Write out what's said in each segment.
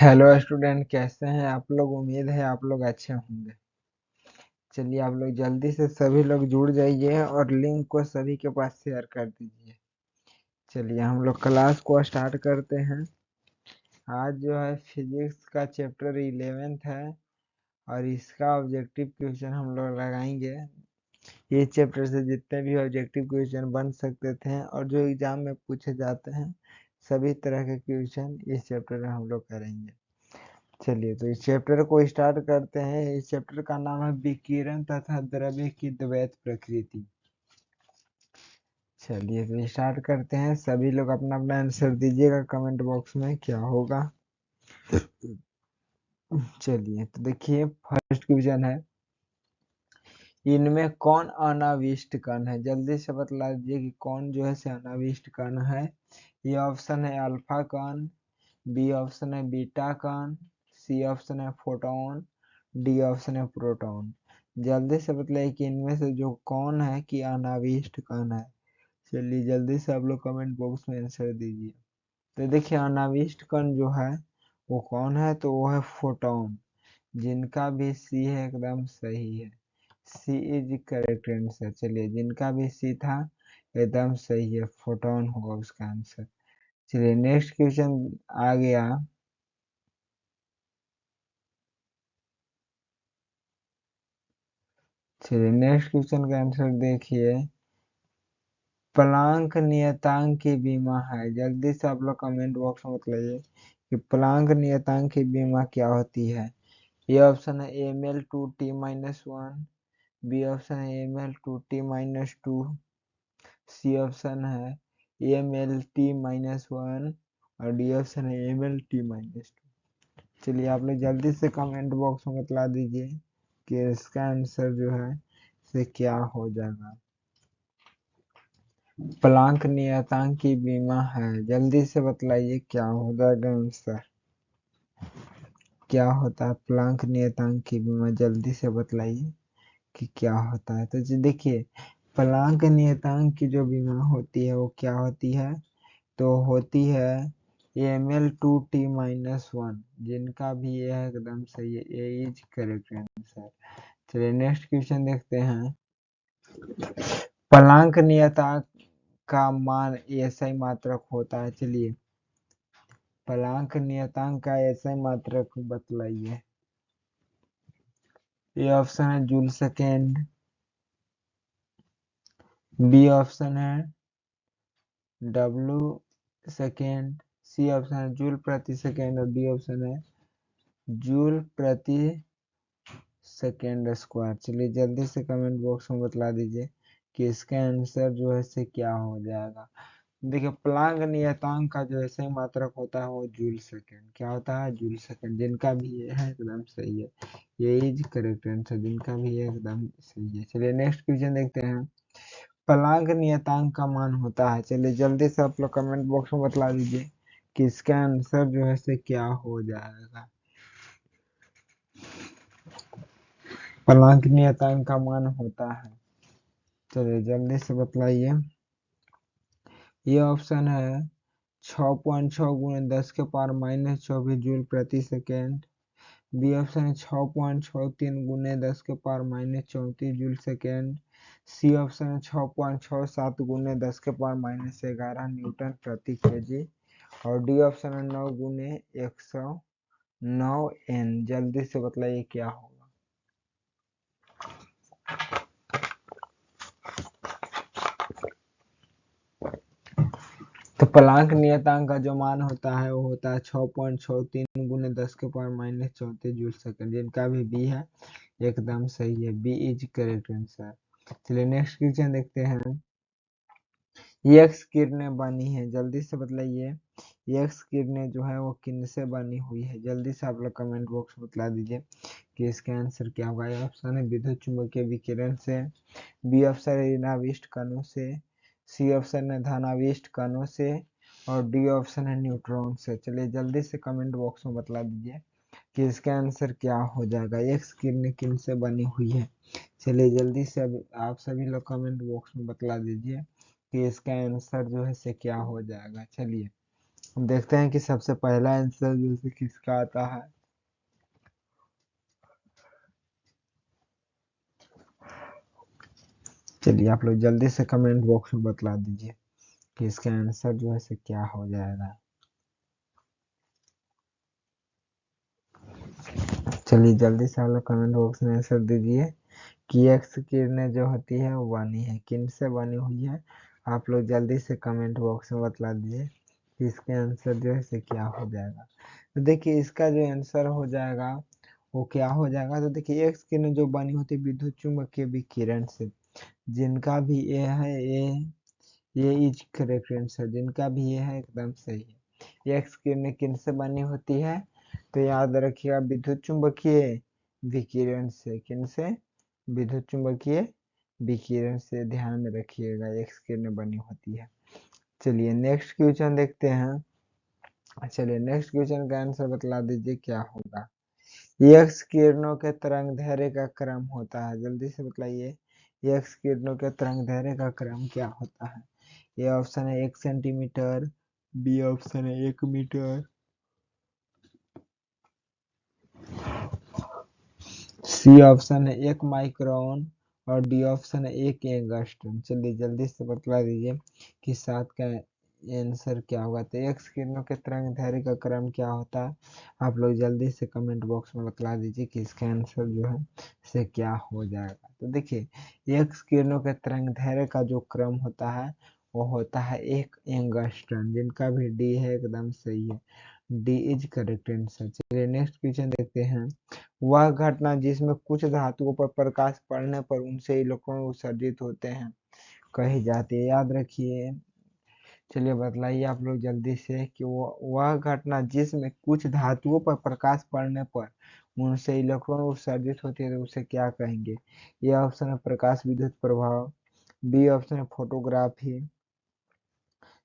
Hello student, कैसे हैं आप लोग। उम्मीद है आप लोग अच्छे होंगे। चलिए आप लोग जल्दी से सभी लोग जुड़ जाइए और लिंक को सभी के पास शेयर कर दीजिए। चलिए हम लोग क्लास को स्टार्ट करते हैं। आज जो है फिजिक्स का चैप्टर 11th है और इसका ऑब्जेक्टिव क्वेश्चन हम लोग लगाएंगे। ये चैप्टर से जितने भी ऑब्जेक्टिव क्वेश्चन बन सकते थे और जो एग्जाम में पूछे जाते हैं सभी तरह के क्वेश्चन इस चैप्टर में हम लोग करेंगे। चलिए तो इस चैप्टर को स्टार्ट करते हैं। इस चैप्टर का नाम है विकिरण तथा द्रव्य की द्वैत प्रकृति। चलिए तो स्टार्ट करते हैं। सभी लोग अपना अपना आंसर दीजिएगा कमेंट बॉक्स में क्या होगा। चलिए तो देखिए फर्स्ट क्वेश्चन है, इनमें कौन अनाविष्ट कण है। जल्दी से बतला दीजिए कि कौन जो है से अनाविष्ट कण है। ये ऑप्शन है अल्फा कण, बी ऑप्शन है बीटा कण, सी ऑप्शन है फोटोन, डी ऑप्शन है प्रोटॉन। जल्दी से बताइए कि इनमें से जो कौन है कि अनाविष्ट कण है। चलिए जल्दी से आप लोग कमेंट बॉक्स में आंसर दीजिए। तो देखिए अनाविष्ट कण जो है वो कौन है, तो वो है फोटोन, जिनका भी सी है एकदम सही है। सी इज करेक्ट आंसर। चलिए जिनका भी सी था एकदम सही है, फोटोन होगा उसका आंसर। चलिए नेक्स्ट क्वेश्चन आ गया। चलिए नेक्स्ट क्वेश्चन का आंसर देखिए, प्लांक नियतांक की बीमा है। जल्दी से आप लोग कमेंट बॉक्स में बताइए कि प्लांक नियतांक की बीमा क्या होती है। ये ऑप्शन है M L two T minus one, B option है M L two T minus two, C option है M L T minus one और डी ऑप्शन है M L T minus two. चलिए आप लोग जल्दी से कमेंट बॉक्स में बतला दीजिए कि इसका आंसर जो है से क्या हो जाएगा। प्लांक नियतांक की बीमा है, जल्दी से बतलाइए क्या हो जाएगा आंसर। क्या होता है प्लांक नियतांक की बीमा, जल्दी से बतलाइए कि क्या होता है। तो जी देखिए प्लांक नियतांक की जो बीमा होती है वो क्या होती है, तो होती है M L two T minus one, जिनका भी ये है एकदम सही है, ए इज करेक्ट आंसर। चलिए नेक्स्ट क्वेश्चन देखते हैं, प्लांक नियतांक का मान एसआई मात्रक होता है। चलिए प्लांक नियतांक का एसआई मात्रक बतलाइए। ए ऑप्शन है जूल सेकेंड, बी ऑप्शन है डब्ल्यू सेकेंड, सी ऑप्शन है जूल प्रति सेकेंड और डी ऑप्शन है जूल प्रति सेकेंड स्क्वायर। चलिए जल्दी से कमेंट बॉक्स में बतला दीजिए कि इसका आंसर जो है से क्या हो जाएगा। देखिए प्लांक नियतांक का जो ऐसे मात्रक होता है वो जूल सेकेंड। क्या होता है, जूल सेकेंड। जिनका भी ये है एकदम सही है, ये इज करेक्ट आंसर, जिनका भी ये एकदम सही है। चलिए नेक्स्ट क्वेश्चन देखते हैं, प्लांक नियतांक का मान होता है। चलिए जल्दी से आप लोग कमेंट बॉक्स में बतला दीजिए कि इसका आंसर जो है से क्या हो जाएगा। प्लांक नियतांक का मान होता है, चलिए जल्दी से बतलाइए। ये ऑप्शन है 6.6 गुणे 10 के पावर माइनस 24 जूल प्रति सेकेंड, बी ऑप्शन है 6.63 गुणे 10 के power minus 34 joule second, C option है 6.67 गुणे 10 के पावर माइनस 11 न्यूटन प्रति केजी और डी ऑप्शन है 9 गुणे 109 एन। जल्दी से बतलाइए क्या होगा। तो प्लांक नियतांक का जो मान होता है वो होता है 6.63 गुने 10 के पावर माइनस 34 जूल सेकंड। जिनका भी बी है एकदम सही है, बी इज करेक्ट आंसर। चलिए नेक्स्ट क्वेश्चन देखते हैं, एक्स किरणें बनी है। जल्दी से बताइए एक्स किरणें जो है वो किन से बनी हुई है। जल्दी से आप लोग कमेंट बॉक्स में बता दीजिए कि इसका आंसर क्या होगा। ऑप्शन है विद्युत चुंबकीय विकिरण से, बी ऑप्शन है ऋणाविष्ट कणों से, सी ऑप्शन है धनाविष्ट कणों से और डी ऑप्शन है न्यूट्रॉन से। चलिए जल्दी से कमेंट बॉक्स में बतला दीजिए कि इसका आंसर क्या हो जाएगा, एक्स किरणें किन से बनी हुई है। चलिए जल्दी से आप सभी लोग कमेंट बॉक्स में बतला दीजिए कि इसका आंसर जो है से क्या हो जाएगा। चलिए हम देखते हैं कि सबसे पहला आंसर जो है किसका आता है। चलिए आप लोग जल्दी से कमेंट बॉक्स में बतला दीजिए कि इसका आंसर जो है से क्या हो जाएगा। चलिए जल्दी से आप लोग कमेंट बॉक्स में आंसर दीजिए कि एक्स किरणें जो होती है वो बनी है किन से बनी हुई है। आप लोग जल्दी से कमेंट बॉक्स में बतला दीजिए कि इसके आंसर जो है से क्या हो जाएगा। तो देखिए इसका जो आंसर हो जाएगा वो क्या हो जाएगा। तो देखिए एक्स किरणें जो बनी होती है विद्युत चुम्बकीय विकिरण से, जिनका भी ए है ये इज करेक्ट आंसर, जिनका भी ये है एकदम सही है। एक्स किरणें किन से बनी होती है, तो याद रखिएगा विद्युत चुम्बकीय विकिरण से। किन से? विद्युत चुम्बकीय विकिरण से, ध्यान में रखिएगा एक्स किरणें बनी होती है। चलिए नेक्स्ट क्वेश्चन देखते हैं। चलिए नेक्स्ट क्वेश्चन का आंसर बतला दीजिए क्या होगा। एक्स किरणों के तरंग दैर्ध्य का क्रम होता है, जल्दी से बताइए एक्स किरणों के तरंग दैर्ध्य का क्रम क्या होता है। ए ऑप्शन है 1 सेंटीमीटर, बी ऑप्शन है 1 मीटर, सी ऑप्शन है 1 माइक्रोन और डी ऑप्शन है 1 एंगस्ट्रॉम। चलिए जल्दी से बतला दीजिए कि सात का आंसर क्या होगा। तो एक्स किरणों के तरंग दैर्ध्य का क्रम क्या होता है, आप लोग जल्दी से कमेंट बॉक्स में बतला दीजिए कि इसका आंसर जो है से क्या हो जाएगा। तो देखिए एक्स किरणों के तरंग दैर्ध्य का जो क्रम होता है वो होता है 1 एंगस्ट्रॉम, जिनका भी डी है एकदम सही है, डी इज करेक्ट आंसर। चलिए नेक्स्ट क्वेश्चन देखते हैं। वह घटना जिसमें कुछ धातुओं पर प्रकाश पड़ने पर उनसे इलेक्ट्रॉन उत्सर्जित होते हैं कही जाती है, याद रखिए। चलिए बतलाइए आप लोग जल्दी से कि वो वह घटना जिसमें कुछ धातुओं पर प्रकाश पड़ने पर उनसे इलेक्ट्रॉन उत्सर्जित होती है तो उसे क्या कहेंगे। यह ऑप्शन है प्रकाश विद्युत प्रभाव, बी ऑप्शन है फोटोग्राफी,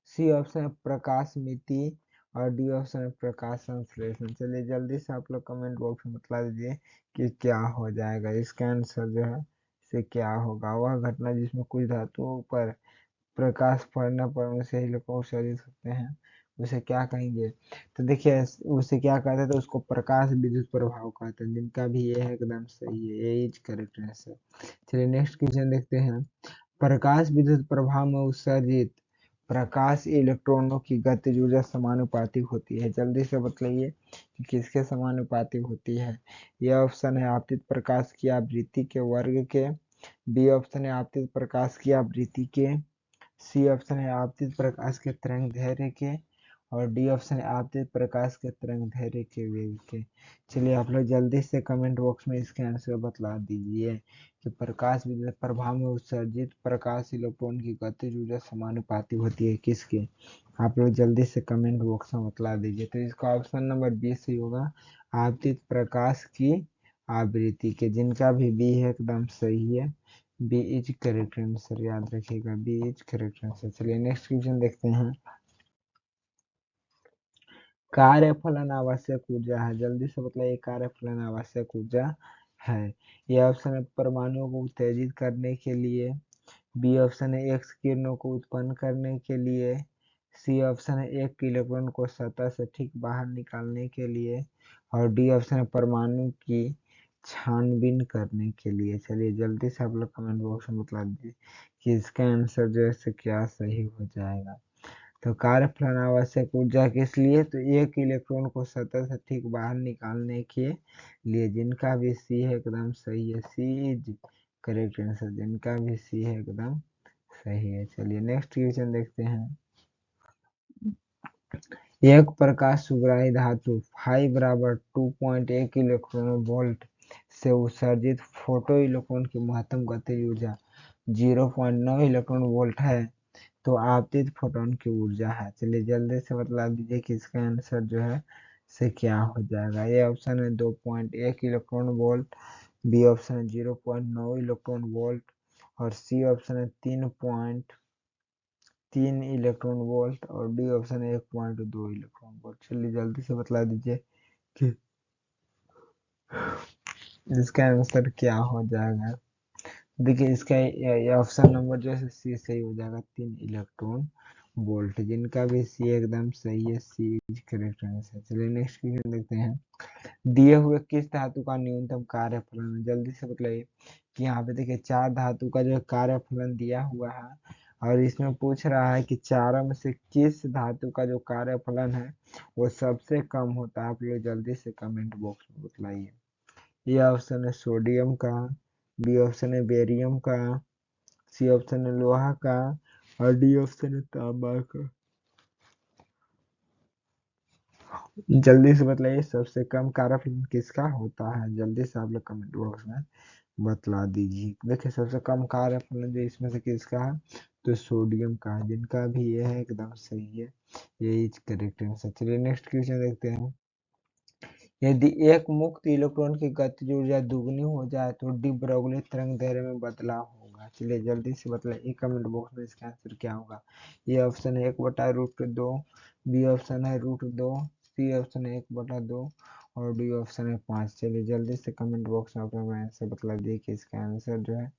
सी ऑप्शन है प्रकाश मिति और डी ऑप्शन है प्रकाश संश्लेषण। चलिए जल्दी से आप लोग कमेंट बॉक्स में बतला दीजिए कि क्या हो जाएगा, इसका आंसर जो है से क्या होगा। वह घटना जिसमें कुछ धातुओं पर प्रकाश पड़ने पर उनसे इलेक्ट्रॉन उत्सर्जित होते हैं उसे क्या कहेंगे। तो देखिए उसे क्या कहते हैं, तो उसको प्रकाश विद्युत प्रभाव कहते हैं, जिनका भी ये है एकदम सही है, ये इज करेक्ट आंसर। चलिए नेक्स्ट क्वेश्चन देखते हैं। प्रकाश विद्युत प्रभाव में उत्सर्जित प्रकाश इलेक्ट्रॉनों की गतिज ऊर्जा समानुपाती होती है, जल्दी से बतलाइए कि किसके समानुपाती होती है। यह ऑप्शन है आपतित प्रकाश की आवृत्ति के वर्ग के, बी ऑप्शन है आपतित प्रकाश की आवृत्ति के, सी ऑप्शन है आपतित प्रकाश के तरंग दैर्ध्य के और डी ऑप्शन है आपतित प्रकाश के तरंग दैर्ध्य के वेग के। चलिए आप लोग जल्दी से कमेंट बॉक्स में इसके आंसर बतला दीजिए कि प्रकाश विद्युत प्रभाव में उत्सर्जित प्रकाश इलेक्ट्रॉन की गतिज ऊर्जा समानुपाती होती है किसके। आप लोग जल्दी से कमेंट बॉक्स में बतला दीजिए। तो इसका ऑप्शन नंबर बी सही होगा, आपतित प्रकाश की आवृत्ति के, जिनका भी बी है एकदम सही है, बी इज करेक्ट आंसर, याद रखिएगा बी इज करेक्ट आंसर। चलिए नेक्स्ट क्वेश्चन देखते हैं। कार्यफलन आवश्यक ऊर्जा है, जल्दी से बताइए कार्यफलन आवश्यक ऊर्जा है। ये ऑप्शन है परमाणुओं को उत्तेजित करने के लिए, बी ऑप्शन है एक्स किरणों को उत्पन्न करने के लिए, सी ऑप्शन है एक इलेक्ट्रॉन को सतह से ठीक बाहर निकालने के लिए और डी ऑप्शन है परमाणु की छानबीन करने के लिए। चलिए जल्दी से आप लोग कमेंट बॉक्स में बता दीजिए कि इसका आंसर जो है क्या सही हो जाएगा। तो कार्यफलन आवश्यक ऊर्जा किस लिए, तो एक इलेक्ट्रॉन को सतह से ठीक बाहर निकालने के लिए, जिनका भी सी है एकदम सही है, सी इज करेक्ट आंसर, जिनका भी सी है एकदम सही है। चलिए नेक्स्ट क्वेश्चन देखते हैं। एक प्रकाश सुग्राही धातु फाई बराबर 2.1 इलेक्ट्रॉन वोल्ट से उत्सर्जित फोटो इलेक्ट्रॉन की महत्तम गतिज ऊर्जा 0.9 इलेक्ट्रॉन वोल्ट है तो आपतित फोटोन की ऊर्जा है। चलिए जल्दी से बतला दीजिए कि इसका आंसर जो है से क्या हो जाएगा। ये ऑप्शन है 2.1 इलेक्ट्रॉन वोल्ट, बी ऑप्शन है 0.9 इलेक्ट्रॉन वोल्ट और सी ऑप्शन है 3.3 इलेक्ट्रॉन वोल्ट और डी ऑप्शन है 1.2 इलेक्ट्रॉन वोल्ट। चलिए जल्दी से बतला दीजिए कि इसका आंसर क्या हो जाएगा। देखिए इसका ऑप्शन नंबर जो है सी सही हो जाएगा, 3 इलेक्ट्रॉन वोल्ट, जिनका भी सी एकदम सही है, सी इज करेक्ट आंसर। चलिए नेक्स्ट क्वेश्चन देखते हैं। दिए हुए किस धातु का न्यूनतम कार्यफलन है? जल्दी से बताइए कि यहाँ पे देखिए चार धातु का जो कार्यफलन दिया हुआ है और इसमें पूछ रहा है कि चारों में से किस धातु का जो कार्यफलन है वो सबसे कम होता है। आप लोग जल्दी से कमेंट बॉक्स में बताइए। ये ऑप्शन है सोडियम का, बी ऑप्शन है बेरियम का, सी ऑप्शन है लोहा का और डी ऑप्शन है तांबा का। जल्दी से बताइए सबसे कम कार्यफलन किसका होता है? जल्दी से आप लोग कमेंट बॉक्स में बतला दीजिए। देखिए सबसे कम कार्यफलन जो इसमें से किसका है, तो सोडियम का है, जिनका भी ये है एकदम सही है, ये इज करेक्ट आंसर। चलिए नेक्स्ट क्वेश्चन देखते हैं। यदि एक मुक्त इलेक्ट्रॉन की गतिज ऊर्जा दुगनी हो जाए तो डी ब्रोगली तरंग दैर्ध्य में बदलाव होगा। चलिए जल्दी से बताइए कमेंट बॉक्स में इसका आंसर क्या होगा। ये ऑप्शन है 1/√2, बी ऑप्शन है √2, सी ऑप्शन है 1/2 और डी ऑप्शन है 5। चलिए जल्दी से कमेंट बॉक्स में अपना आंसर बतला दिए कि इसका आंसर जो है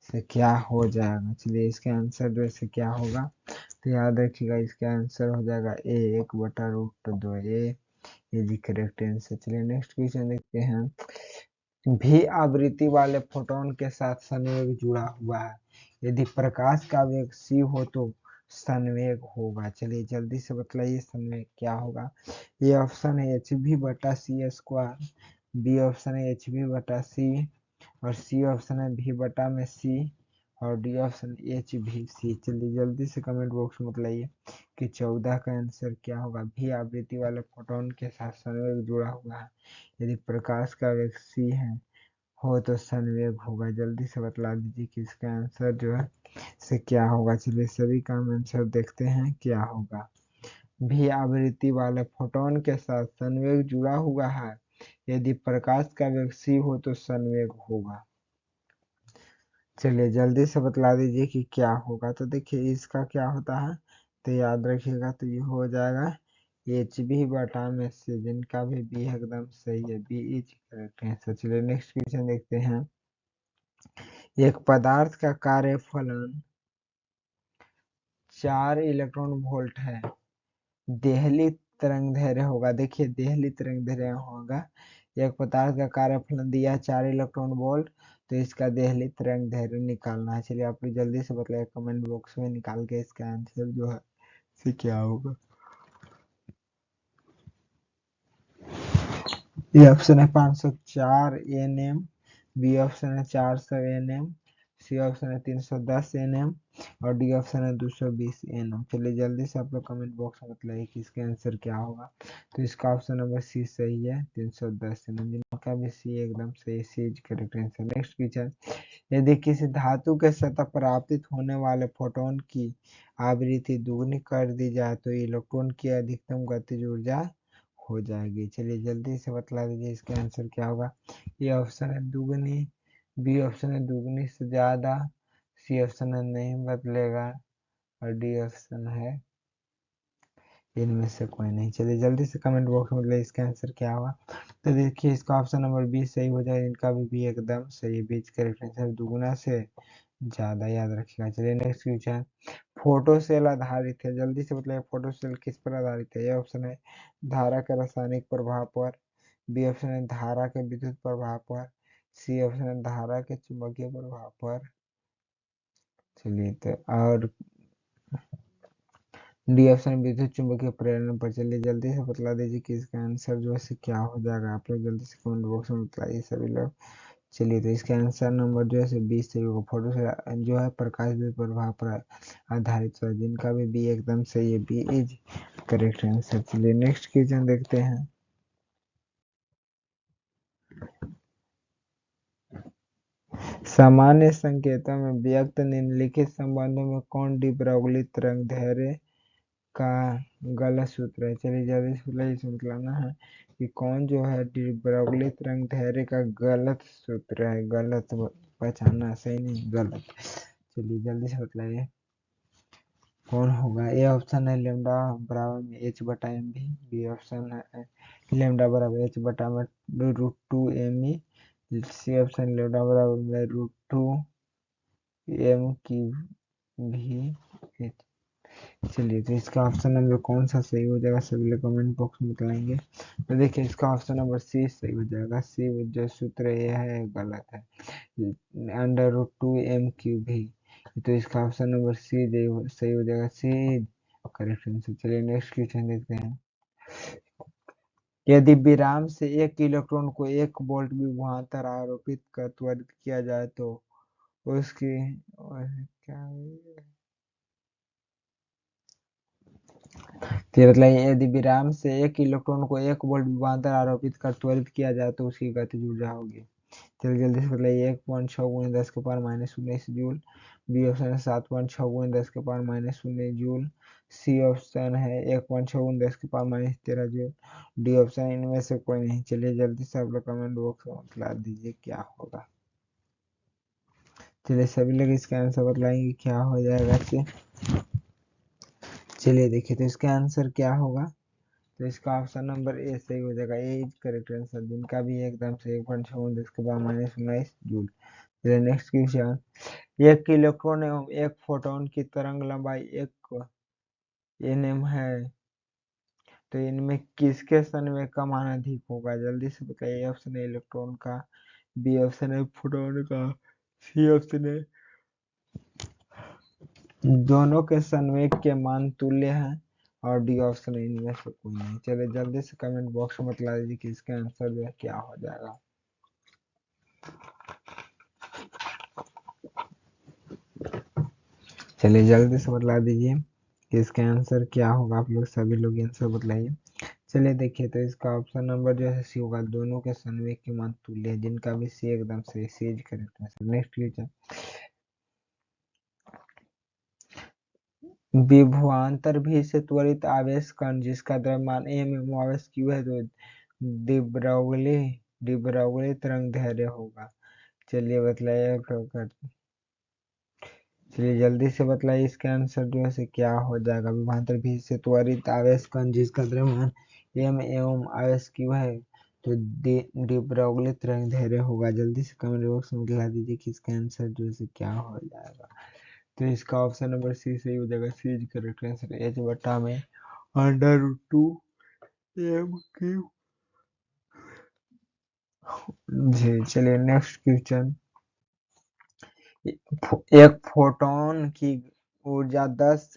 से क्या हो जाएगा। चलिए इसका आंसर जो है से क्या होगा, तो याद रखिएगा इसका आंसर हो जाएगा ए 1/√2 ये जी करेक्ट आंसर। चलिए नेक्स्ट क्वेश्चन देखते हैं। भी आवृत्ति वाले फोटोन के साथ संवेग जुड़ा हुआ है, यदि प्रकाश का वेग c हो तो संवेग होगा। चलिए जल्दी से बतलाइए संवेग क्या होगा। ये ऑप्शन है hv/c², बी ऑप्शन है hv/c और सी ऑप्शन है v/c और डी ऑप्शन HVC। चलिए जल्दी से कमेंट बॉक्स में बताइए कि 14 का आंसर क्या होगा। भी आवृत्ति वाले फोटोन के साथ संवेग जुड़ा हुआ है, यदि प्रकाश का वेग c है हो तो संवेग होगा। जल्दी से बतला दीजिए कि इसका आंसर जो है से क्या होगा। चलिए सभी का आंसर देखते हैं क्या होगा। भी आवृत्ति वाले फोटोन के साथ संवेग जुड़ा हुआ है, यदि प्रकाश का वेग c हो तो संवेग होगा। चलिए जल्दी से बतला दीजिए कि क्या होगा। तो देखिए इसका क्या होता है, तो याद रखिएगा तो ये हो जाएगा HV/c, जिनका भी बी एकदम सही है, बी इज करेक्ट आंसर। चलिए नेक्स्ट क्वेश्चन देखते हैं। एक पदार्थ का कार्यफलन 4 इलेक्ट्रॉन वोल्ट है, देहली तरंग दैर्ध्य होगा। देखिए देहली तरंग दैर्ध्य होगा, एक पदार्थ का कार्यफलन दिया है 4 इलेक्ट्रॉन वोल्ट, तो इसका देहली तरंग दैर्ध्य निकालना है। चलिए आप लोग जल्दी से बताइए कमेंट बॉक्स में निकाल के इसका आंसर जो है से क्या होगा। ये ऑप्शन है 504 nm, बी ऑप्शन है 400 nm, सी ऑप्शन है 310 nm और डी ऑप्शन है 220 nm। चलिए जल्दी से आप लोग कमेंट बॉक्स में बताइए कि इसका आंसर क्या होगा। तो इसका ऑप्शन नंबर सी सही है, 310 nm, जिनका भी सी एकदम सही, C is correct answer. Next question. यदि किसी धातु के सतह पर आपतित होने वाले फोटोन की आवृत्ति दुगनी कर दी जाए तो इलेक्ट्रॉन की अधिकतम गतिज ऊर्जा हो जाएगी। चलिए जल्दी से बतला दीजिए इसका आंसर क्या होगा। ये ऑप्शन है दुगनी, बी ऑप्शन है दुगनी से ज्यादा, सी ऑप्शन है नहीं बदलेगा और डी ऑप्शन है इनमें से कोई नहीं। चलिए जल्दी से कमेंट बॉक्स में बताइए इसका आंसर क्या होगा। तो देखिए इसका ऑप्शन नंबर बी सही हो जाएगा, इनका भी एकदम सही, बीच करेक्ट आंसर दुगुना से ज्यादा, याद रखिएगा। चलिए नेक्स्ट क्वेश्चन। फोटो सेल आधारित है, जल्दी से बताइए फोटो सेल किस पर आधारित है। ये ऑप्शन है धारा के रासायनिक प्रभाव पर, बी ऑप्शन है धारा के विद्युत प्रभाव पर, सी ऑप्शन है धारा के चुंबकीय प्रभाव पर। चलिए तो और डी ऑप्शन विद्युत चुंबकीय प्रेरण पर। चलिए जल्दी से बतला दीजिए कि इसका आंसर जो है क्या हो जाएगा। आप लोग जल्दी से कमेंट बॉक्स में बताइए सभी लोग। चलिए तो इसका आंसर नंबर जो है 20 सही होगा। फोटो से जो है प्रकाश विद्युत प्रभाव पर आधारित है, जिनका भी बी एकदम सही है, बी इज करेक्ट आंसर। चलिए नेक्स्ट क्वेश्चन देखते हैं। सामान्य संकेतों में व्यक्त निम्नलिखित संबंधों में कौन डी ब्रोगली तरंग दैर्ध्य का गलत सूत्र है। चलिए जल्दी से बताना है कि कौन जो है डी ब्रोगली तरंग दैर्ध्य का गलत सूत्र है। गलत पहचानना, सही नहीं गलत। चलिए जल्दी से बताइए कौन होगा। ए ऑप्शन है लेमडा बराबर में h/mv, बी ऑप्शन है लेमडा बराबर h/में √2me, सी ऑप्शन लेमडा बराबर में √2m की भी। चलिए तो इसका ऑप्शन नंबर कौन सा सही हो जाएगा, सभी लोग कमेंट बॉक्स में बताएंगे। तो देखिए इसका ऑप्शन नंबर सी सही हो जाएगा। सी जो सूत्र यह है गलत है, √2m³ ही। तो इसका ऑप्शन नंबर सी सही हो जाएगा। C correct answer. चलिए नेक्स्ट क्वेश्चन देखते हैं। यदि विराम से एक इलेक्ट्रॉन को एक वोल्ट विभवांतर आरोपित कर त्वरित किया जाए तो उसकी क्या, तो मतलब यदि विराम से एक इलेक्ट्रॉन को एक वोल्ट विभवांतर आरोपित कर त्वरित किया जाए तो उसकी गतिज ऊर्जा होगी। चलिए जल्दी से बताइए। 1.6 × 10⁻19 जूल। बी ऑप्शन है 7.6 × 10⁻19 जूल। सी ऑप्शन है 1.6 × 10⁻13 जूल। डी ऑप्शन इनमें से कोई नहीं। चलिए जल्दी से आप लोग कमेंट बॉक्स में बता दीजिए क्या होगा। चलिए सभी लोग इसका आंसर बतलाएंगे क्या हो जाएगा इससे। चलिए देखिए तो इसका आंसर क्या होगा। तो इसका ऑप्शन नंबर ए सही हो जाएगा। ए इज करेक्ट आंसर, जिनका भी एकदम से 1.6 जूल। चलिए नेक्स्ट क्वेश्चन। एक इलेक्ट्रॉन एवं एक फोटोन की तरंग लंबाई एक nm है, तो इनमें किसके संवेग का मान अधिक होगा, जल्दी से बताइए। ऑप्शन है इलेक्ट्रॉन का, बी ऑप्शन है फोटोन का, सी ऑप्शन है दोनों के संवेग के मान तुल्य हैं, और डी ऑप्शन है इनमें से कोई नहीं। चलिए जल्दी से कमेंट बॉक्स में बतला दीजिए कि इसका आंसर जो है क्या हो जाएगा। चलिए जल्दी से बतला दीजिए कि इसका आंसर क्या होगा। आप लोग सभी लोग आंसर बतलाइए। चलिए देखिए तो इसका ऑप्शन नंबर जो है सी होगा। दोनों के संवेग के मान तुल्य है, जिनका भी सी एकदम से C is correct answer. Next question. विभवांतर भी से त्वरित आवेश कण जिसका द्रव्यमान एम एवं आवेश क्यू है तो डिब्राउली तरंग दैर्ध्य होगा। चलिए बतलाइए। चलिए जल्दी से बताइए इसका आंसर जो है से क्या हो जाएगा। विभवांतर भी से त्वरित आवेश कण जिसका द्रव्यमान m एवं आवेश q है तो डी ब्रोगली तरंग दैर्ध्य होगा। जल्दी से कमेंट बॉक्स में दिखा दीजिए कि इसका आंसर जो है क्या हो जाएगा। तो इसका ऑप्शन नंबर सी सही हो जाएगा। सी इज करेक्ट आंसर। h बटा में √2m³ जी। चलिए नेक्स्ट क्वेश्चन। एक फोटोन की ऊर्जा 10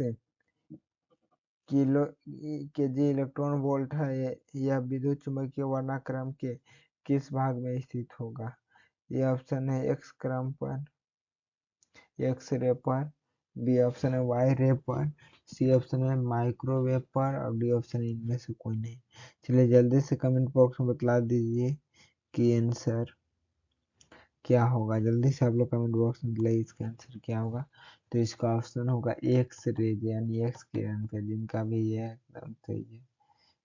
किलो केजी इलेक्ट्रॉन वोल्ट है। यह विद्युत चुंबकीय वर्णाक्रम के किस भाग में स्थित होगा। ये ऑप्शन है एक्स क्रम पर, एक्स रे पर, बी ऑप्शन है वाई रे पर, सी ऑप्शन है माइक्रोवेव पर, और डी ऑप्शन है इनमें से कोई नहीं। चलिए जल्दी से कमेंट बॉक्स में बतला दीजिए कि आंसर क्या होगा। जल्दी से आप लोग कमेंट बॉक्स में बताइए इसका आंसर क्या होगा। तो इसका ऑप्शन होगा एक्स रेज यानी एक्स किरण का, जिनका भी ये एकदम सही है।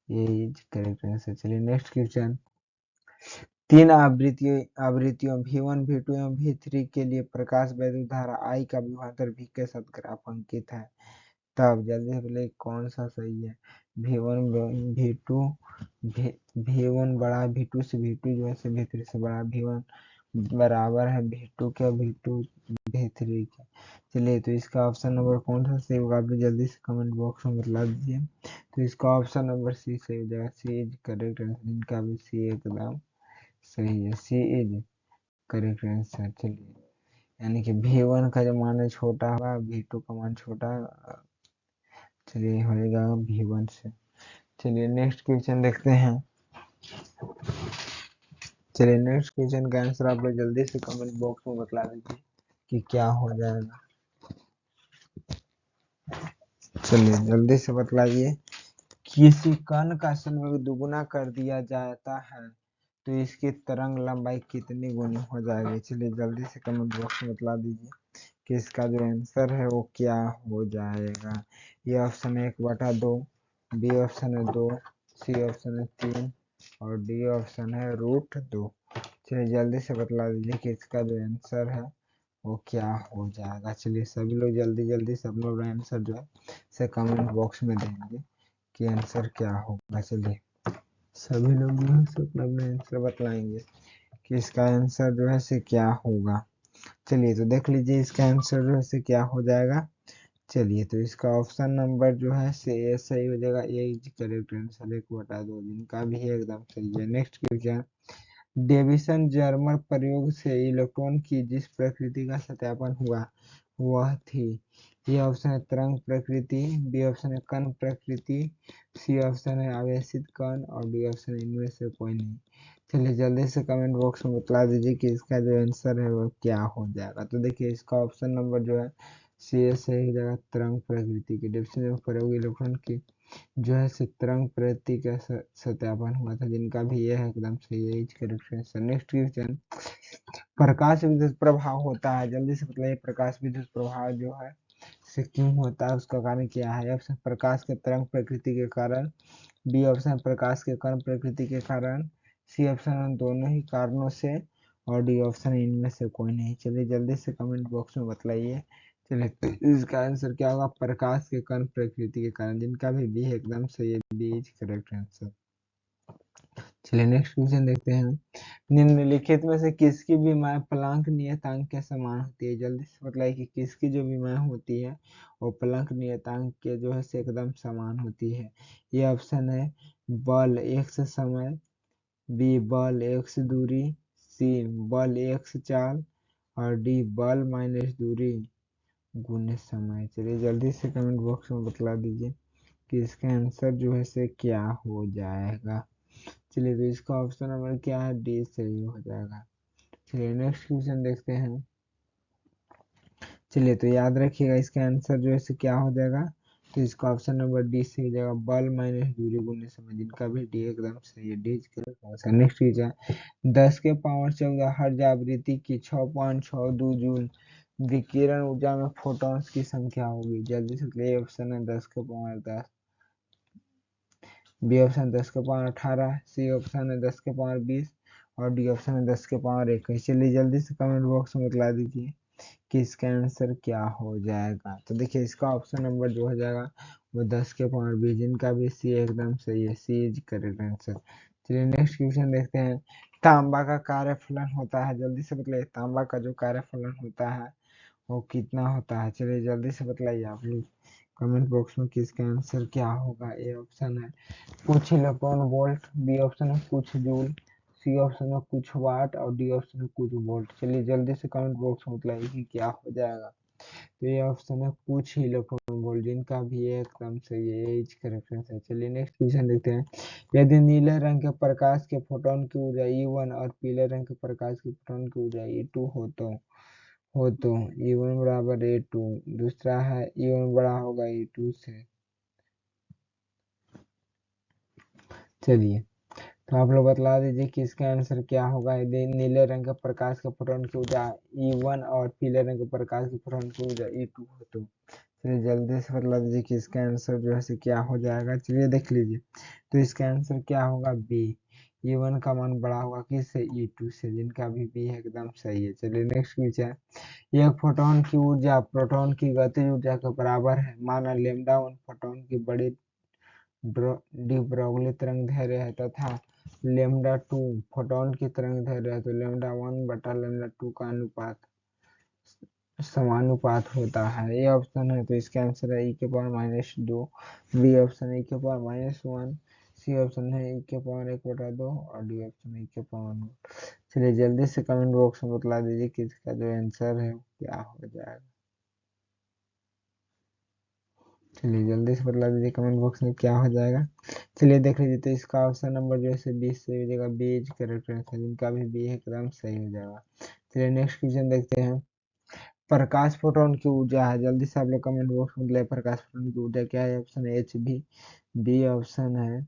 ये इज करेक्ट आंसर। चलिए नेक्स्ट क्वेश्चन। तीन आवृत्तियों V1 V2 एवं V3 के लिए प्रकाश वैद्युत धारा I का विभवांतर V के साथ ग्राफ अंकित है। तब जल्दी से बोले कौन सा सही है। V1 V2 V1 बड़ा V2 से, V2 जो है से V3 से बड़ा, V1 बराबर है V2 के, V2 V3 के। चलिए तो इसका ऑप्शन नंबर कौन सा सही होगा, आप जल्दी से कमेंट बॉक्स में बतला दीजिए। तो इसका ऑप्शन नंबर सी सही हो जाएगा। सी इज करेक्ट आंसर। इनका भी सी एकदम सही है। सी इज करेक्ट आंसर। चलिए यानी कि V1 का जो मान है छोटा होगा, V2 का मान छोटा, चलिए होगा V1 से। चलिए नेक्स्ट क्वेश्चन देखते हैं। चलिए नेक्स्ट क्वेश्चन का आंसर आप लोग जल्दी से कमेंट बॉक्स में बतला दीजिए कि क्या हो जाएगा। चलिए जल्दी से बतलाइए। किसी कण का संवेग दुगुना कर दिया जाता है तो इसकी तरंग लंबाई कितनी गुनी हो जाएगी। चलिए जल्दी से कमेंट बॉक्स में बतला दीजिए कि इसका जो आंसर है वो क्या हो जाएगा। ये ऑप्शन है 1/2, बी ऑप्शन है 2, सी ऑप्शन है 3, और डी ऑप्शन है √2। चलिए जल्दी से बतला दीजिए कि इसका जो आंसर है वो क्या हो जाएगा। चलिए सभी लोग जल्दी जल्दी सब लोग आंसर जो है से कमेंट बॉक्स में देंगे कि आंसर क्या होगा। चलिए सभी लोग जो है से अपना आंसर बतलाएंगे कि इसका आंसर जो है से क्या होगा। चलिए तो देख लीजिए इसका आंसर जो है से क्या हो जाएगा। चलिए तो इसका ऑप्शन नंबर जो है से सही हो जाएगा। ए इज करेक्ट आंसर, 1/2 जिनका भी है एकदम सही है। नेक्स्ट क्वेश्चन, डेविसन जर्मर प्रयोग से इलेक्ट्रॉन की जिस प्रकृति का सत्यापन हुआ वह थी। ये ऑप्शन है तरंग प्रकृति, बी ऑप्शन है कण प्रकृति, सी ऑप्शन है आवेशित कण और डी ऑप्शन है इनमें से कोई नहीं। चलिए जल्दी से कमेंट बॉक्स में बतला दीजिए कि इसका जो आंसर है वो क्या हो जाएगा। तो देखिए इसका ऑप्शन नंबर जो है सी सही हो जाएगा, तरंग प्रकृति की। डेविसन प्रयोग इलेक्ट्रॉन की जो है तरंग प्रकृति का सत्यापन हुआ था, जिनका भी ये है एकदम सही है। Correct answer. नेक्स्ट क्वेश्चन, प्रकाश विद्युत प्रभाव होता है, जल्दी से बताइए प्रकाश विद्युत प्रभाव जो है से क्यों होता है, उसका कारण क्या है। ऑप्शन प्रकाश के तरंग प्रकृति के कारण, बी ऑप्शन प्रकाश के कण प्रकृति के कारण, सी ऑप्शन दोनों ही कारणों से और डी ऑप्शन इनमें से कोई नहीं। चलिए जल्दी से कमेंट बॉक्स में बतलाइए। चलिए तो इसका आंसर क्या होगा, प्रकाश के कण प्रकृति के कारण, जिनका भी बी है एकदम सही है, बी इज करेक्ट आंसर। चलिए नेक्स्ट क्वेश्चन देखते हैं, निम्नलिखित में से किसकी बीमारी प्लांक नियतांक के समान होती है। जल्दी से बताइए कि किसकी जो बीमारी होती है वो प्लांक नियतांक के जो है से एकदम समान होती है। ये ऑप्शन है बल एक से समय, बी बल एक से दूरी, सी बल एक से चाल और डी बल माइनस दूरी गुने समय। चलिए जल्दी से कमेंट बॉक्स में बतला दीजिए कि इसका आंसर जो है से क्या हो जाएगा। चलिए तो इसका ऑप्शन नंबर क्या है, डी सही हो जाएगा। चलिए नेक्स्ट क्वेश्चन देखते हैं। चलिए तो याद रखिएगा इसका आंसर जो है क्या हो जाएगा, तो इसका ऑप्शन नंबर डी सही हो जाएगा, बल माइनस दूरी गुने समय, जिनका भी डी एकदम सही है, डी करेक्ट। नेक्स्ट क्वेश्चन, 10 के पावर 14 हर्ट्ज आवृत्ति की 6.62 जूल विकिरण ऊर्जा में फोटॉन्स की संख्या होगी। जल्दी से ए ऑप्शन है 10 के पावर 10, बी ऑप्शन 10 के पावर 18, सी ऑप्शन है 10 के पावर 20 और डी ऑप्शन है 10 के पावर 21। चलिए जल्दी से कमेंट बॉक्स में बतला दीजिए कि इसका आंसर क्या हो जाएगा। तो देखिए इसका ऑप्शन नंबर जो हो जाएगा वो 10 के पावर 20, जिनका भी सी एकदम सही है, सी इज करेक्ट आंसर। चलिए नेक्स्ट क्वेश्चन देखते हैं, तांबा का कार्यफलन होता है, जल्दी से बताइए तांबा का जो कार्यफलन होता है वो कितना होता है। चलिए जल्दी से बताइए आप लोग कमेंट बॉक्स में कि इसका आंसर क्या होगा। ए ऑप्शन है कुछ इलेक्ट्रॉन वोल्ट, बी ऑप्शन है कुछ जूल, सी ऑप्शन है कुछ वाट और डी ऑप्शन है कुछ वोल्ट। चलिए जल्दी से कमेंट बॉक्स में बताइए कि क्या हो जाएगा। तो ये ऑप्शन है कुछ इलेक्ट्रॉन वोल्ट, जिनका भी एकदम सही है, एज करेक्ट है। चलिए नेक्स्ट क्वेश्चन देखते हैं, यदि नीले रंग के प्रकाश के फोटोन की ऊर्जा E1 और पीले रंग के प्रकाश के फोटोन की ऊर्जा E2 हो तो E1 बराबर A2, दूसरा है E1 बड़ा होगा E2 से। चलिए तो आप लोग बतला दीजिए कि इसका आंसर क्या होगा। यदि नीले रंग के प्रकाश के फोटोन की ऊर्जा E1 और पीले रंग के प्रकाश के फोटोन की ऊर्जा E2 हो तो चलिए जल्दी से बतला दीजिए कि इसका आंसर जो है क्या हो जाएगा। चलिए देख लीजिए तो इसका आंसर क्या होगा, बी E1 का मान बड़ा होगा किससे, E2 से, जिनका भी बी है एकदम सही है। चलिए नेक्स्ट क्वेश्चन, एक फोटोन की ऊर्जा प्रोटॉन की गतिज ऊर्जा के बराबर है, माना लेम्डा 1 फोटोन की बड़ी डी ब्रोगली तरंगदैर्घ्य है तथा लेम्डा 2 फोटॉन की तरंगदैर्घ्य है, तो लेम्डा 1 बटा लेम्डा 2 का अनुपात समानुपात होता है। ये ऑप्शन है तो इसका आंसर है e⁻², बी ऑप्शन है e⁻1, सी ऑप्शन है e⁻1/2 और डी ऑप्शन है e⁻²। चलिए जल्दी से कमेंट बॉक्स में बतला दीजिए कि इसका जो आंसर है क्या हो जाएगा। चलिए जल्दी से बतला दीजिए कमेंट बॉक्स में क्या हो जाएगा। चलिए देख लीजिए तो इसका ऑप्शन नंबर जो है 20 से हो जाएगा, बी इज करेक्ट आंसर, जिनका भी बी है एकदम सही हो जाएगा। चलिए नेक्स्ट क्वेश्चन देखते हैं, प्रकाश फोटोन की ऊर्जा है, जल्दी से आप लोग कमेंट बॉक्स में बताइए प्रकाश फोटोन की ऊर्जा क्या है। ऑप्शन है एच बी, बी ऑप्शन है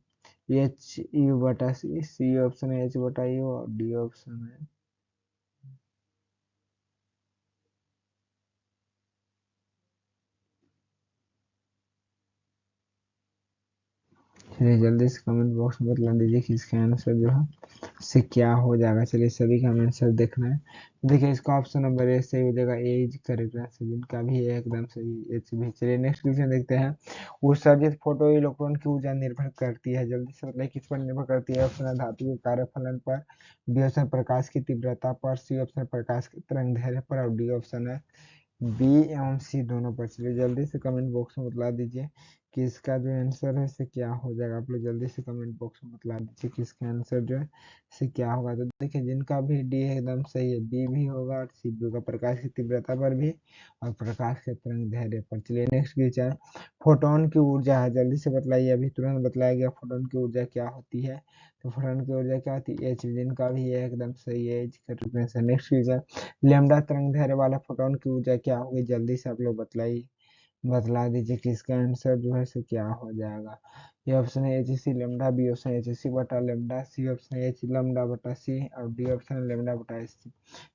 H/U/C, सी ऑप्शन है H/U और डी ऑप्शन है। चलिए जल्दी से कमेंट बॉक्स में बतला दीजिए कि इसका आंसर जो है से क्या हो जाएगा। चलिए सभी का आंसर देखना है। देखिए इसका ऑप्शन नंबर ए सही हो जाएगा, ए इज करेक्ट आंसर, जिनका भी है एकदम सही, एच भी। चलिए नेक्स्ट क्वेश्चन देखते हैं, उत्सर्जित फोटो इलेक्ट्रॉन की ऊर्जा निर्भर करती है, जल्दी से बताइए किस पर निर्भर करती है। ऑप्शन है धातु के कार्यफलन पर, बी ऑप्शन प्रकाश की तीव्रता पर, सी ऑप्शन प्रकाश के तरंगदैर्घ्य पर और डी ऑप्शन है बी एवं सी दोनों पर। चलिए जल्दी से कमेंट बॉक्स में बतला दीजिए कि इसका जो आंसर है से क्या हो जाएगा। आप लोग जल्दी से कमेंट बॉक्स में बतला दीजिए कि इसका आंसर जो है से क्या होगा। तो देखिए जिनका भी डी एकदम सही है, बी भी होगा और सी भी होगा, प्रकाश की तीव्रता पर भी और प्रकाश के तरंग दैर्ध्य पर। चलिए नेक्स्ट क्वेश्चन, फोटोन की ऊर्जा है, जल्दी से बतलाइए। अभी तुरंत बतलाया गया फोटोन की ऊर्जा क्या होती है। तो फोटोन की ऊर्जा क्या होती है, एच। जिनका भी है एकदम सही है, एच का फ्रीक्वेंसी। नेक्स्ट क्वेश्चन, लैम्डा तरंग दैर्ध्य वाला फोटोन की ऊर्जा क्या होगी, जल्दी से आप लोग बतलाइए, बतला दीजिए कि इसका आंसर जो है से क्या हो जाएगा। ये ऑप्शन है H C lambda, B option H C बटा lambda, C option H lambda बटा सी और डी ऑप्शन लैम्डा बटा एच सी।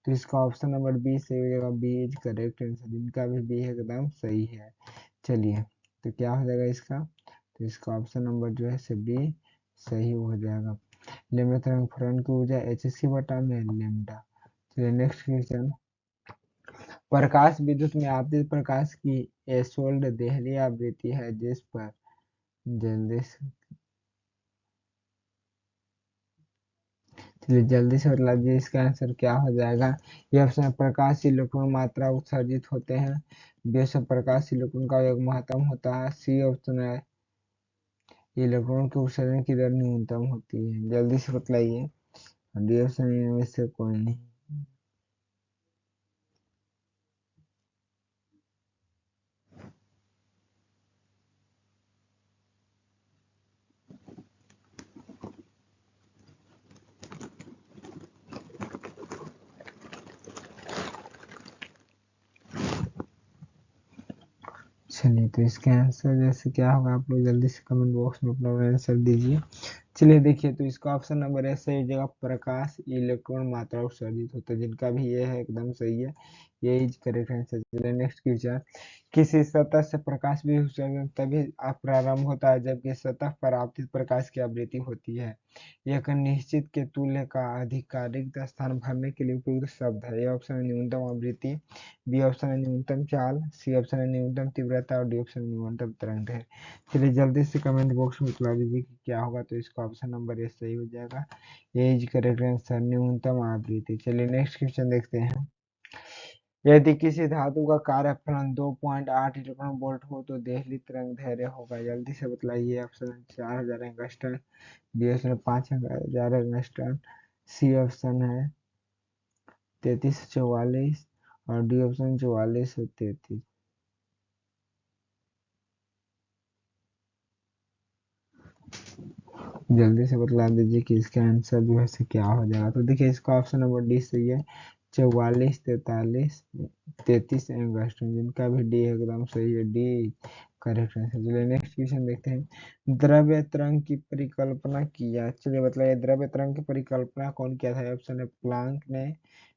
तो इसका ऑप्शन नंबर बी सही हो जाएगा, बी इज करेक्ट आंसर। जिनका भी बी है एकदम सही है। चलिए तो क्या हो जाएगा इसका, तो इसका ऑप्शन नंबर जो है से बी सही हो जाएगा। लैम्डा तरंग फलन की ऊर्जा एच सी बटा में लैम्डा। चलिए नेक्स्ट क्वेश्चन, प्रकाश विद्युत में आपतित प्रकाश की एसोल्ड देहली आवृत्ति है जिस पर जल्दी से, चलिए जल्दी से बतला दीजिए इसका आंसर क्या हो जाएगा। ये ऑप्शन है, प्रकाश इलेक्ट्रॉन मात्रा उत्सर्जित होते हैं, बी ऑप्शन प्रकाश इलेक्ट्रॉन का योग महत्तम होता है, सी ऑप्शन है इलेक्ट्रॉन के उत्सर्जन की दर न्यूनतम होती है। जल्दी से बतलाइए, डी ऑप्शन इनमें से कोई नहीं। चलिए तो इसका आंसर जैसे क्या होगा, आप लोग जल्दी से कमेंट बॉक्स में अपना आंसर दीजिए। चलिए देखिए तो इसका ऑप्शन नंबर है सही जगह, प्रकाश इलेक्ट्रॉन मात्रा उत्सर्जित होता है। जिनका भी ये है एकदम सही है, ये इज करेक्ट आंसर। चलिए नेक्स्ट क्वेश्चन, किसी सतह से प्रकाश भी उत्सर्जन तभी प्रारंभ होता है जबकि सतह पर आपतित प्रकाश की आवृत्ति होती है। एक निश्चित के तुल्य का आधिकारिक स्थान भरने के लिए उपयुक्त शब्द है। ये ऑप्शन है न्यूनतम आवृत्ति, बी ऑप्शन है न्यूनतम चाल, सी ऑप्शन है न्यूनतम तीव्रता और डी ऑप्शन न्यूनतम तरंग है। चलिए जल्दी से कमेंट बॉक्स में बता दीजिए कि क्या होगा। तो इसका ऑप्शन नंबर ए सही हो जाएगा, ये इज करेक्ट आंसर, न्यूनतम आवृत्ति। चलिए नेक्स्ट क्वेश्चन देखते हैं, यदि किसी धातु का कार्यफलन 2.8 इलेक्ट्रॉन वोल्ट हो तो देहली तरंग दैर्ध्य होगा। जल्दी से बतलाइए। Option 4000 angstrom, B option 5000 angstrom, C option है 3344 और डी ऑप्शन 4433। जल्दी से बतला दीजिए कि इसका आंसर जो है से क्या हो जाएगा। तो देखिए इसका ऑप्शन नंबर डी सही है, 44 43 33 एंगस्ट्रॉन। जिनका भी डी एकदम सही है, डी करेक्ट आंसर। चलिए नेक्स्ट क्वेश्चन देखते हैं, द्रव्य तरंग की परिकल्पना किया। चलिए बताइए द्रव्य तरंग की परिकल्पना कौन किया था। ऑप्शन है प्लांक ने,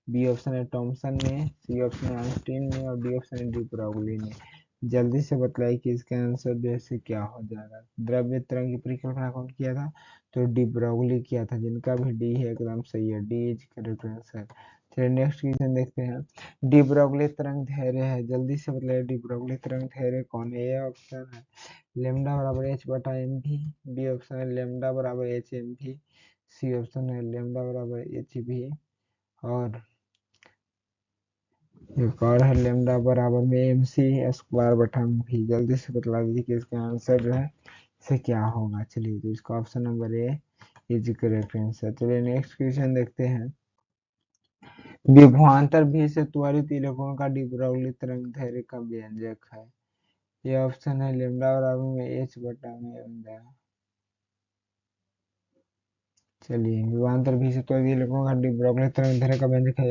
बी ऑप्शन है थॉमसन ने, सी ऑप्शन है आइंस्टीन ने और डी ऑप्शन है डी ब्रॉगली ने। जल्दी से बतलाइए कि इसका आंसर जैसे क्या हो जाएगा। द्रव्य तरंग की परिकल्पना कौन किया था, तो डी ब्रॉगली किया था। जिनका भी डी है एकदम सही है, डी इज करेक्ट आंसर। चलिए नेक्स्ट क्वेश्चन देखते हैं, डी ब्रॉगली तरंग धैर्य है। जल्दी से बताइए डी ब्रॉगली तरंग धैर्य कौन है। ये ऑप्शन है लेमडा बराबर एच बटा एम भी, बी ऑप्शन है लेमडा बराबर एच एम भी, सी ऑप्शन है लेमडा बराबर एच भी और एक और है लेमडा बराबर में एम सी स्क्वायर बटा भी। जल्दी से बतला दीजिए कि इसका आंसर जो है से क्या होगा। चलिए तो इसका option number A is correct answer. चलिए नेक्स्ट क्वेश्चन देखते हैं, विभवांतर भी से त्वरित इलेक्ट्रॉन का डी ब्रॉगली तरंग दैर्ध्य का व्यंजक है। ये ऑप्शन है लेमडा बराबर में एच बटा में लैम्डा। चलिए विभवांतर भी से त्वरित इलेक्ट्रॉन का डी ब्रॉगली तरंग दैर्ध्य का व्यंजक है।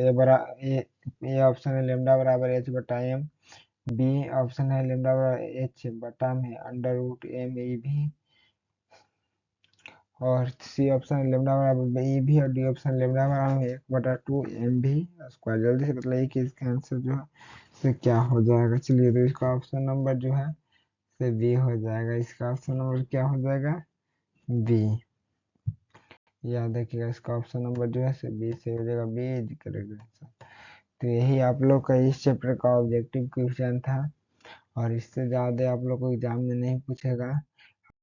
ये ऑप्शन है लेमडा बराबर एच बटा एम, बी ऑप्शन है लेमडा बराबर एच बटा में अंडर रूट एम ई भी और सी ऑप्शन लेमडा बराबर ई भी और डी ऑप्शन लेमडा बराबर में 1/2 एम भी स्क्वायर। जल्दी से बताइए कि इसका आंसर जो है तो क्या हो जाएगा। चलिए तो इसका ऑप्शन नंबर जो है से बी हो जाएगा। इसका ऑप्शन नंबर क्या हो जाएगा, बी। याद रखिएगा इसका ऑप्शन नंबर जो है से बी से हो जाएगा, बी इज करेक्ट आंसर। तो यही आप लोग का इस चैप्टर का ऑब्जेक्टिव क्वेश्चन था और इससे ज़्यादा आप लोग को एग्जाम में नहीं पूछेगा।